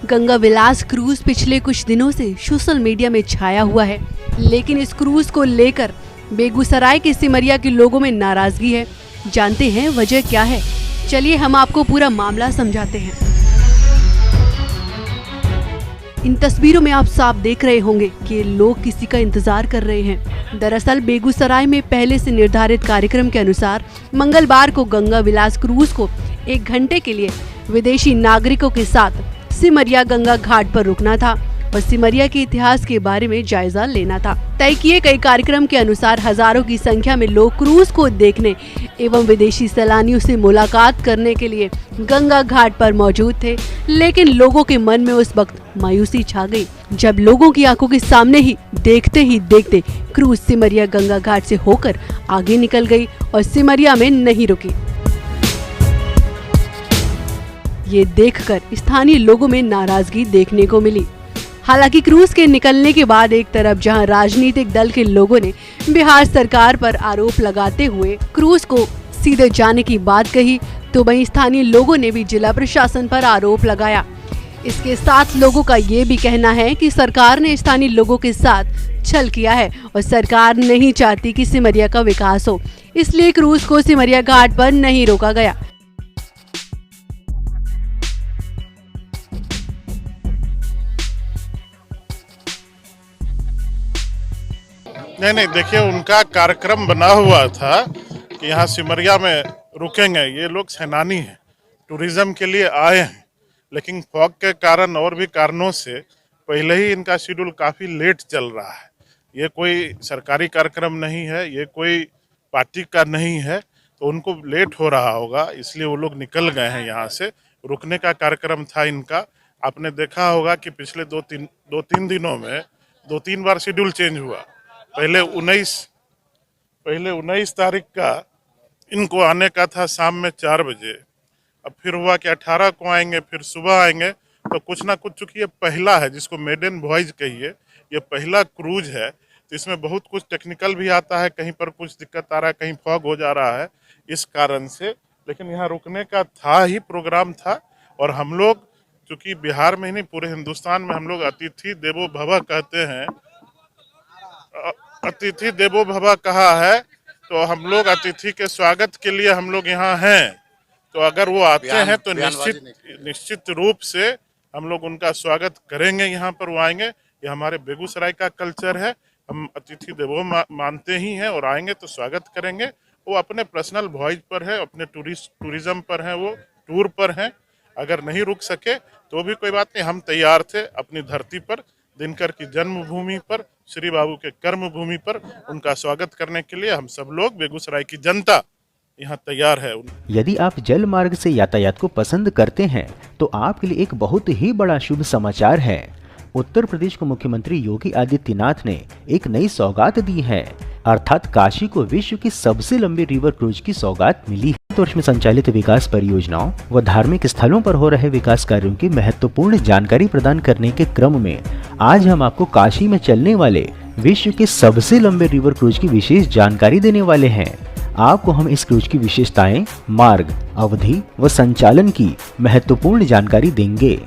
गंगा विलास cruise पिछले कुछ दिनों से सोशल मीडिया में छाया हुआ है, लेकिन इस क्रूज को लेकर बेगूसराय के सिमरिया के लोगों में नाराजगी है। जानते हैं वजह क्या है, चलिए हम आपको पूरा मामला समझाते हैं। इन तस्वीरों में आप साफ देख रहे होंगे कि लोग किसी का इंतजार कर रहे हैं। दरअसल बेगूसराय में पहले से निर्धारित कार्यक्रम के अनुसार मंगलवार को गंगा विलास क्रूज को 1 घंटे के लिए विदेशी नागरिकों के साथ सिमरिया गंगा घाट पर रुकना था और सिमरिया के इतिहास के बारे में जायजा लेना था। तय किए गए कार्यक्रम के अनुसार हजारों की संख्या में लोग क्रूज को देखने एवं विदेशी सैलानियों से मुलाकात करने के लिए गंगा घाट पर मौजूद थे, लेकिन लोगों के मन में उस वक्त मायूसी छा गई जब लोगों की आंखों के सामने ही देखते क्रूज सिमरिया गंगा घाट से होकर आगे निकल गई और सिमरिया में नहीं रुकी। ये देखकर स्थानीय लोगों में नाराजगी देखने को मिली। हालांकि क्रूज के निकलने के बाद एक तरफ जहां राजनीतिक दल के लोगों ने बिहार सरकार पर आरोप लगाते हुए क्रूज को सीधे जाने की बात कही, तो वहीं स्थानीय लोगों ने भी जिला प्रशासन पर आरोप लगाया। इसके साथ लोगों का ये भी कहना है कि सरकार ने स्थानीय लोगों के साथ छल किया है और सरकार नहीं चाहती कि सिमरिया का विकास हो, इसलिए क्रूज को सिमरिया घाट पर नहीं रोका गया। नहीं, देखिए उनका कार्यक्रम बना हुआ था कि यहाँ सिमरिया में रुकेंगे। ये लोग सैलानी हैं, टूरिज्म के लिए आए हैं, लेकिन फॉग के कारण और भी कारणों से पहले ही इनका शेड्यूल काफ़ी लेट चल रहा है। ये कोई सरकारी कार्यक्रम नहीं है, ये कोई पार्टी का नहीं है, तो उनको लेट हो रहा होगा, इसलिए वो लोग निकल गए हैं यहाँ से। रुकने का कार्यक्रम था इनका। आपने देखा होगा कि पिछले दो तीन दिनों में 2-3 बार शेड्यूल चेंज हुआ। पहले 19 तारीख का इनको आने का था शाम में 4 बजे, अब फिर हुआ कि 18 को आएंगे, फिर सुबह आएंगे। तो कुछ ना कुछ, चूँकि ये पहला है जिसको मेडन वॉयज कहिए, ये पहला क्रूज है, तो इसमें बहुत कुछ टेक्निकल भी आता है, कहीं पर कुछ दिक्कत आ रहा है, कहीं फॉग हो जा रहा है, इस कारण से। लेकिन यहाँ रुकने का था ही, प्रोग्राम था। और हम लोग चूँकि बिहार में ही नहीं, पूरे हिंदुस्तान में हम लोग अतिथि देवो भव कहते हैं, अतिथि देवो भव कहा है, तो हम लोग अतिथि के स्वागत के लिए हम लोग यहाँ हैं। तो अगर वो आते हैं तो निश्चित रूप से हम लोग उनका स्वागत करेंगे। यहाँ पर वो आएंगे, ये हमारे बेगूसराय का कल्चर है, हम अतिथि देवो मानते ही हैं, और आएंगे तो स्वागत करेंगे। वो अपने पर्सनल वॉयज पर है, अपने टूरिज्म पर है, वो टूर पर हैं। अगर नहीं रुक सके तो भी कोई बात नहीं, हम तैयार थे अपनी धरती पर, दिनकर की जन्मभूमि पर, श्री बाबू के कर्म भूमि पर उनका स्वागत करने के लिए हम सब लोग, बेगूसराय की जनता यहाँ तैयार है। यदि आप जल मार्ग से यातायात को पसंद करते हैं तो आपके लिए एक बहुत ही बड़ा शुभ समाचार है। उत्तर प्रदेश को मुख्यमंत्री योगी आदित्यनाथ ने एक नई सौगात दी है, अर्थात काशी को विश्व की सबसे लंबी रिवर क्रूज की सौगात मिली है। वर्ष में संचालित विकास परियोजनाओं व धार्मिक स्थलों पर हो रहे विकास कार्यों की महत्वपूर्ण जानकारी प्रदान करने के क्रम में आज हम आपको काशी में चलने वाले विश्व के सबसे लंबे रिवर क्रूज की विशेष जानकारी देने वाले हैं। आपको हम इस क्रूज की विशेषताएं, मार्ग, अवधि व संचालन की महत्वपूर्ण जानकारी देंगे।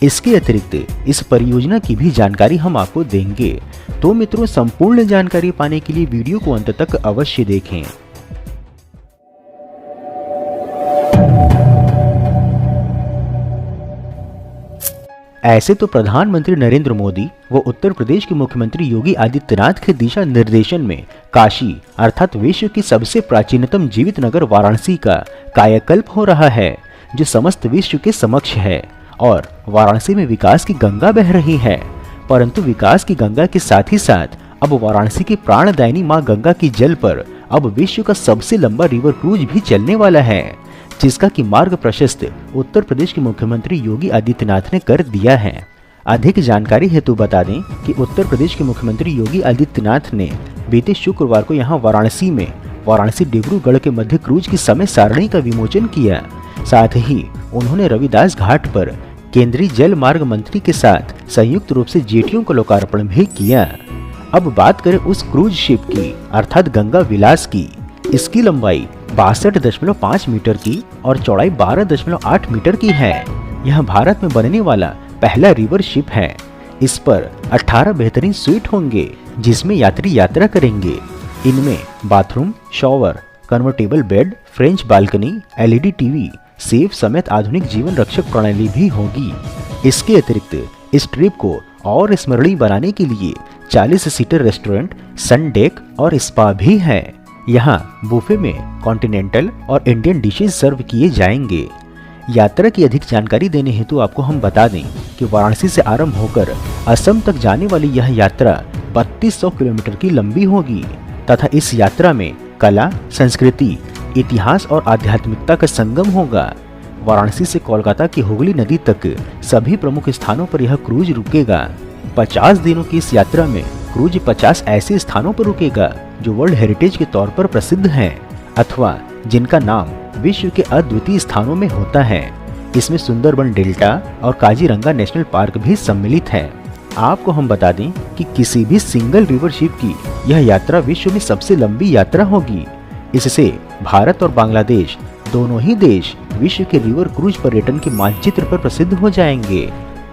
इसके अतिरिक्त इस परियोजना की भी जानकारी हम आपको देंगे। तो मित्रों, संपूर्ण जानकारी पाने के लिए वीडियो को अंत तक अवश्य देखें। ऐसे तो प्रधानमंत्री नरेंद्र मोदी व उत्तर प्रदेश के मुख्यमंत्री योगी आदित्यनाथ के दिशा निर्देशन में काशी अर्थात विश्व की सबसे प्राचीनतम जीवित नगर वाराणसी का कायाकल्प हो रहा है, जो समस्त विश्व के समक्ष है। और वाराणसी में विकास की गंगा बह रही है, परंतु विकास की गंगा के साथ ही साथ अब वाराणसी की प्राणदायिनी मां गंगा की जल पर अब विश्व का सबसे लंबा रिवर क्रूज भी चलने वाला है, जिसका की मार्ग प्रशस्त उत्तर प्रदेश के मुख्यमंत्री योगी आदित्यनाथ ने कर दिया है। अधिक जानकारी हेतु बता दें कि उत्तर प्रदेश के मुख्यमंत्री योगी आदित्यनाथ ने बीते शुक्रवार को यहां वाराणसी में वाराणसी डिब्रूगढ़ के मध्य क्रूज की समय सारणी का विमोचन किया। साथ ही उन्होंने रविदास घाट पर केंद्रीय जल मार्ग मंत्री के साथ संयुक्त रूप से जेटियों का लोकार्पण भी किया। अब बात करें उस क्रूज शिप की अर्थात गंगा विलास की। इसकी लंबाई 62.5 मीटर की और चौड़ाई 12.8 मीटर की है। यह भारत में बनने वाला पहला रिवर शिप है। इस पर 18 बेहतरीन स्वीट होंगे जिसमें यात्री यात्रा करेंगे। इनमें bathroom, shower, convertible bed, French balcony, LED TV, safe समेत आधुनिक जीवन रक्षक प्रणाली भी होगी। इसके अतिरिक्त इस ट्रिप को और स्मरणीय बनाने के लिए 40 सीटर रेस्टोरेंट, सन डेक और स्पा भी है। यहाँ बुफे में कॉन्टिनेंटल और इंडियन डिशेज सर्व किए जाएंगे। यात्रा की अधिक जानकारी देने हेतु आपको हम बता दें कि वाराणसी से आरंभ होकर असम तक जाने वाली यह यात्रा 3200 किलोमीटर की लंबी होगी तथा इस यात्रा में कला, संस्कृति, इतिहास और आध्यात्मिकता का संगम होगा। वाराणसी से कोलकाता की हुगली नदी तक सभी प्रमुख स्थानों पर यह क्रूज रुकेगा। 50 दिनों की इस यात्रा में क्रूज 50 ऐसे स्थानों पर रुकेगा जो वर्ल्ड हेरिटेज के तौर पर प्रसिद्ध हैं अथवा जिनका नाम विश्व के अद्वितीय स्थानों में होता है। इसमें सुंदरबन डेल्टा और काजीरंगा नेशनल पार्क भी सम्मिलित है। आपको हम बता दें कि किसी भी सिंगल रिवर शिप की यह यात्रा विश्व में सबसे लंबी यात्रा होगी। इससे भारत और बांग्लादेश दोनों ही देश विश्व के रिवर क्रूज पर्यटन के मानचित्र पर प्रसिद्ध हो जाएंगे।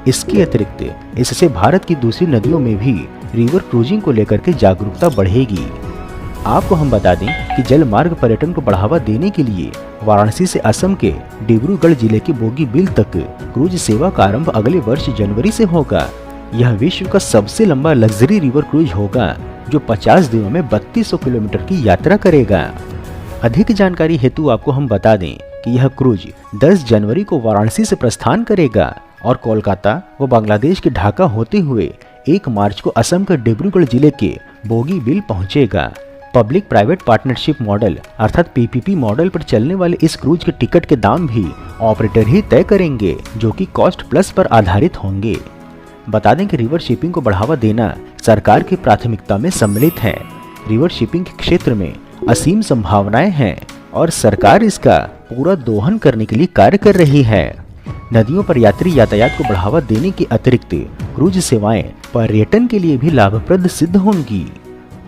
इसके अतिरिक्त इससे भारत की दूसरी नदियों में भी रिवर क्रूजिंग को लेकर के जागरूकता बढ़ेगी। आपको हम बता दें कि जल मार्ग पर्यटन को बढ़ावा देने के लिए वाराणसी से असम के डिब्रूगढ़ जिले के बोगीबील तक क्रूज सेवा का आरंभ अगले वर्ष जनवरी से होगा। यह विश्व का सबसे लंबा लग्जरी रिवर क्रूज होगा जो 50 दिनों में 3200 किलोमीटर की यात्रा करेगा। अधिक जानकारी हेतु आपको हम बता दें कि यह क्रूज 10 जनवरी को वाराणसी से प्रस्थान करेगा और कोलकाता व बांग्लादेश के ढाका होते हुए 1 मार्च को असम के डिब्रूगढ़ जिले के बोगीबील पहुंचेगा। पब्लिक प्राइवेट पार्टनरशिप मॉडल अर्थात PPP मॉडल पर चलने वाले इस क्रूज के टिकट के दाम भी ऑपरेटर ही तय करेंगे जो कि कॉस्ट प्लस पर आधारित होंगे। बता दें कि रिवर शिपिंग को बढ़ावा देना सरकार की प्राथमिकता में सम्मिलित है। रिवर शिपिंग के क्षेत्र में असीम संभावनाएं हैं और सरकार इसका पूरा दोहन करने के लिए कार्य कर रही है। नदियों पर यात्री यातायात को बढ़ावा देने के अतिरिक्त क्रूज सेवाएं पर्यटन के लिए भी लाभप्रद सिद्ध होंगी।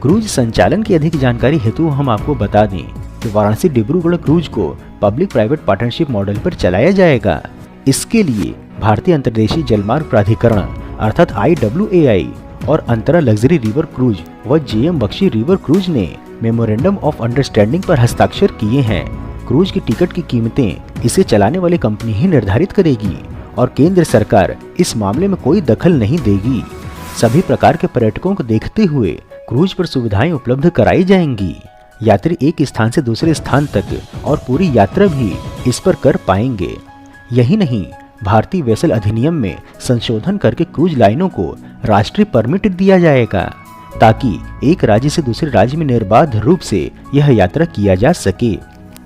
क्रूज संचालन की अधिक जानकारी हेतु हम आपको बता दें कि वाराणसी डिब्रूगढ़ क्रूज को पब्लिक प्राइवेट पार्टनरशिप मॉडल पर चलाया जाएगा। इसके लिए भारतीय अंतर्देशीय जलमार्ग प्राधिकरण अर्थात IWAI और अंतरा लग्जरी रिवर क्रूज व JM बख्शी रिवर क्रूज ने मेमोरेंडम ऑफ अंडरस्टैंडिंग पर हस्ताक्षर किए हैं। क्रूज की टिकट की कीमतें इसे चलाने वाली कंपनी ही निर्धारित करेगी और केंद्र सरकार इस मामले में कोई दखल नहीं देगी। सभी प्रकार के पर्यटकों को देखते हुए क्रूज पर सुविधाएं उपलब्ध कराई जाएंगी। यात्री एक स्थान से दूसरे स्थान तक और पूरी यात्रा भी इस पर कर पाएंगे। यही नहीं, भारतीय वेसल अधिनियम में संशोधन करके क्रूज लाइनों को राष्ट्रीय परमिट दिया जाएगा ताकि एक राज्य से दूसरे राज्य में निर्बाध रूप से यह यात्रा किया जा सके।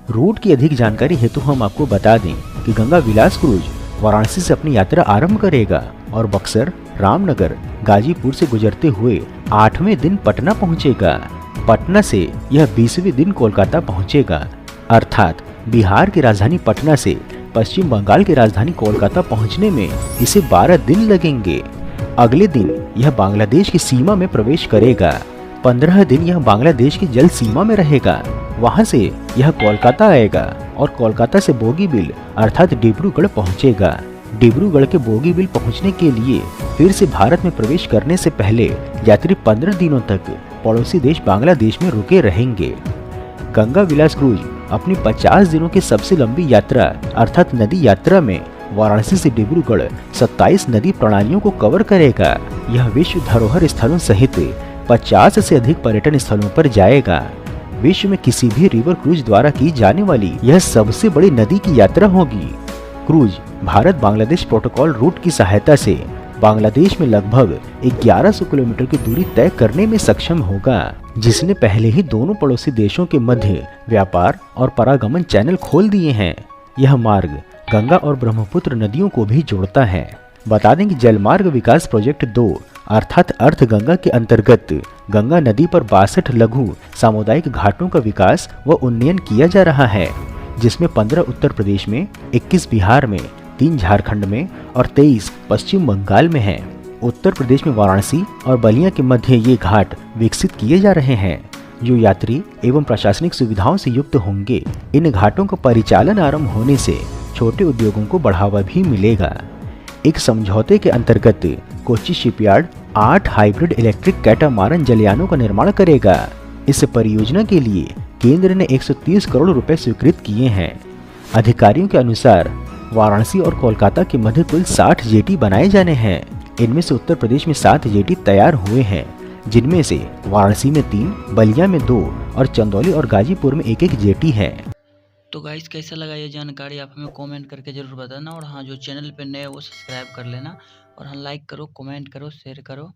रूट की अधिक जानकारी हेतु हम आपको बता दें कि गंगा विलास क्रूज वाराणसी से अपनी यात्रा आरंभ करेगा और बक्सर, रामनगर, गाजीपुर से गुजरते हुए 8वें दिन पटना पहुंचेगा। पटना से यह 20वें दिन कोलकाता पहुंचेगा। अर्थात बिहार की राजधानी पटना से पश्चिम बंगाल की राजधानी कोलकाता पहुंचने में इसे 12 दिन लगेंगे। अगले दिन यह बांग्लादेश की सीमा में प्रवेश करेगा। 15 दिन यह बांग्लादेश की जल सीमा में रहेगा। वहां से यह कोलकाता आएगा और कोलकाता से बोगीबील अर्थात डिब्रूगढ़ पहुंचेगा। डिब्रूगढ़ के बोगीबील पहुंचने के लिए फिर से भारत में प्रवेश करने से पहले यात्री 15 दिनों तक पड़ोसी देश बांग्लादेश में रुके रहेंगे। गंगा विलास क्रूज अपनी 50 दिनों की सबसे लंबी यात्रा अर्थात नदी यात्रा में वाराणसी से डिब्रूगढ़ 27 नदी प्रणालियों को कवर करेगा। यह विश्व धरोहर स्थलों सहित 50 से अधिक पर्यटन स्थलों पर जाएगा। विश्व में किसी भी रिवर क्रूज द्वारा की जाने वाली यह सबसे बड़ी नदी की यात्रा होगी। Cruise Bharat Bangladesh protocol root की सहायता से बांग्लादेश में लगभग 1100 किलोमीटर की दूरी तय करने में सक्षम होगा, जिसने पहले ही दोनों पड़ोसी देशों के मध्य व्यापार और परागमन चैनल खोल दिए हैं। यह मार्ग गंगा और ब्रह्मपुत्र नदियों को भी जोड़ता है। बता दें कि जलमार्ग विकास प्रोजेक्ट 2 अर्थात अर्थ गंगा के अंतर्गत गंगा नदी पर 62 लघु सामुदायिक घाटों का विकास व उन्नयन किया जा रहा है, जिसमें 15 उत्तर प्रदेश में, 21 बिहार में, 3 झारखंड में और 23 पश्चिम बंगाल में हैं। उत्तर प्रदेश में वाराणसी और बलिया के मध्य ये घाट विकसित किए जा रहे हैं, जो यात्री एवं प्रशासनिक सुविधाओं से युक्त होंगे। इन घाटों का परिचालन आरंभ होने से छोटे उद्योगों को बढ़ावा भी मिलेगा। एक समझौते के अंतर्गत Kochi shipyard 8 hybrid electric catamaran जलयानों का निर्माण करेगा। इस परियोजना के लिए केंद्र ने 130 करोड़ रुपए स्वीकृत किए हैं। अधिकारियों के अनुसार वाराणसी और कोलकाता के मध्य कुल 60 जेटी बनाए जाने हैं। इनमें से उत्तर प्रदेश में 7 जेटी तैयार हुए हैं, जिनमें से वाराणसी में 3, बलिया में 2 और चंदौली और गाजीपुर में 1-1 जेटी है। तो गाइस कैसा लगा ये जानकारी आप हमें कमेंट करके जरूर बताना। और हाँ, जो चैनल पे नए हो वो सब्सक्राइब कर लेना। और हाँ, लाइक करो, कमेंट करो, शेयर करो।